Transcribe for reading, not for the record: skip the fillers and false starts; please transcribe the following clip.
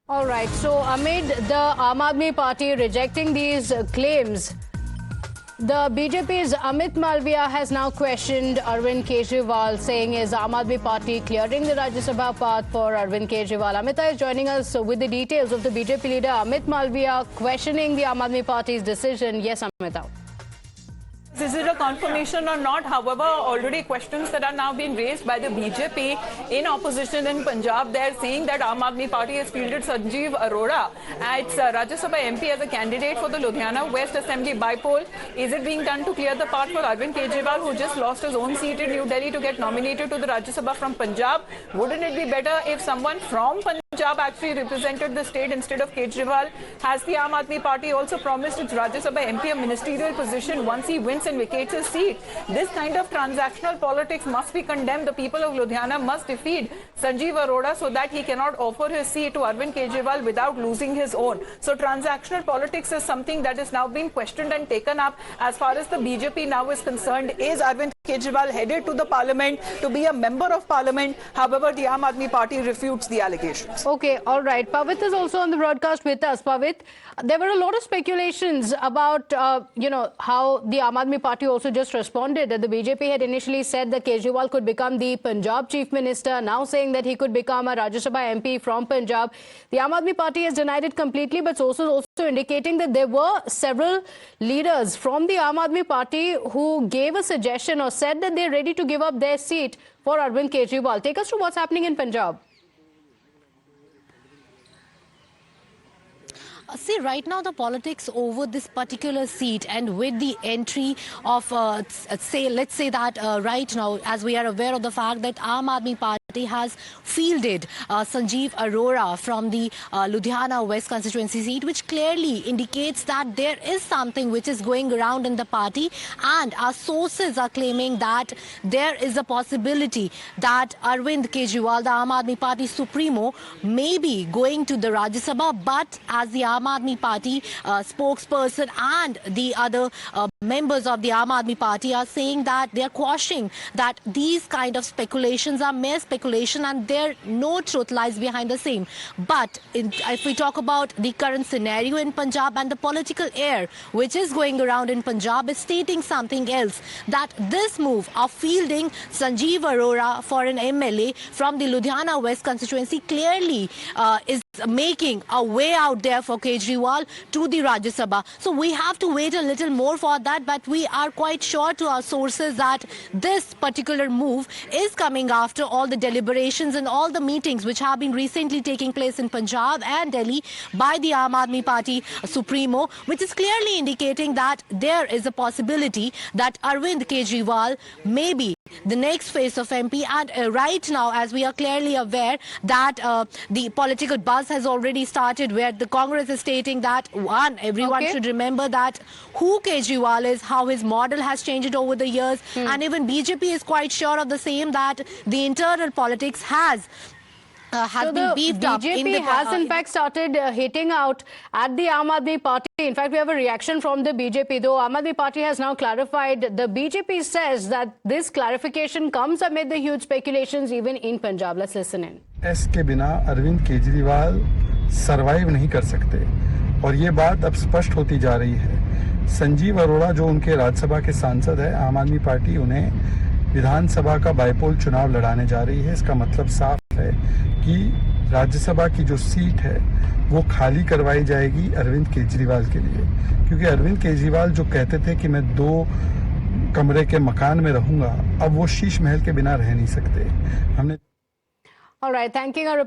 All right. So amid the Aam Aadmi Party rejecting these claims, the BJP's Amit Malviya has now questioned Arvind Kejriwal, saying is Aam Aadmi Party clearing the Rajya Sabha path for Arvind Kejriwal. Amita is joining us with the details of the BJP leader Amit Malviya questioning the Aam Aadmi Party's decision. Yes, Amita. Is it a confirmation or not? However, already questions that are now being raised by the BJP in opposition in Punjab. They're saying that Aam Aadmi Party has fielded Sanjeev Arora as Rajya Sabha MP as a candidate for the Ludhiana West Assembly by-poll. Is it being done to clear the path for Arvind Kejriwal, who just lost his own seat in New Delhi, to get nominated to the Rajya Sabha from Punjab? Wouldn't it be better if someone from Punjab actually represented the state instead of Kejriwal? Has the Aam Aadmi Party also promised its Rajya Sabha MP a ministerial position once he wins and vacates his seat? This kind of transactional politics must be condemned. The people of Ludhiana must defeat Sanjeev Arora so that he cannot offer his seat to Arvind Kejriwal without losing his own. So transactional politics is something that is now being questioned and taken up. As far as the BJP now is concerned, is Arvind Kejriwal headed to the parliament to be a member of parliament? However, the Aam Aadmi Party refutes the allegations. Okay, all right. Pavit is also on the broadcast with us. Pavit, there were a lot of speculations about, how the Aam Aadmi Party also just responded. That the BJP had initially said that Kejriwal could become the Punjab Chief Minister, now saying that he could become a Rajya Sabha MP from Punjab. The Aam Aadmi Party has denied it completely, but sources also indicating that there were several leaders from the Aam Aadmi Party who gave a suggestion or said that they're ready to give up their seat for Arvind Kejriwal. Take us to what's happening in Punjab. See, right now the politics over this particular seat, and with the entry of, let's say that right now, as we are aware of the fact that Aam Aadmi Party has fielded Sanjeev Arora from the Ludhiana West constituency seat, which clearly indicates that there is something which is going around in the party, and our sources are claiming that there is a possibility that Arvind Kejriwal, the Aam Aadmi Party supremo, may be going to the Rajya Sabha, but as the Aam Aadmi Party spokesperson and the other members of the Aam Aadmi Party are saying that they are quashing that these kind of speculations are mere speculation and there no truth lies behind the same. But if we talk about the current scenario in Punjab and the political air which is going around in Punjab is stating something else, that this move of fielding Sanjeev Arora for an MLA from the Ludhiana West constituency clearly is making a way out there for Kejriwal to the Rajya Sabha. So we have to wait a little more for that, but we are quite sure to our sources that this particular move is coming after all the deliberations and all the meetings which have been recently taking place in Punjab and Delhi by the Aam Aadmi Party supremo, which is clearly indicating that there is a possibility that Arvind Kejriwal may be the next phase of MP. And right now, as we are clearly aware that the political buzz has already started, where the Congress is stating that everyone should remember that who Kejriwal is, how his model has changed over the years, and even BJP is quite sure of the same, that the internal politics has been beefed up. BJP has in fact started hitting out at the Aam Aadmi Party. In fact, we have a reaction from the BJP, though Aam Aadmi Party has now clarified. The BJP says that this clarification comes amid the huge speculations even in Punjab. Let's listen in. इसके बिना Arvind Kejriwal survive नहीं कर सकते और ये बात अब स्पष्ट होती जा रही है। संजीव अरोड़ा जो उनके राज्यसभा के सांसद है, आम आदमी पार्टी उन्हें विधानसभा का बाईपोल चुनाव लड़ाने जा रही है। इसका मतलब साफ है कि राज्यसभा की जो सीट है वो खाली करवाई जाएगी अरविंद केजरीवाल के लिए, क्योंकि अरविंद केजरीवाल जो कहते थे कि मैं 2 कमरे के मकान में रहूंगा, अब वो शीश महल के बिना रह नहीं सकते। हमने All right, thanking our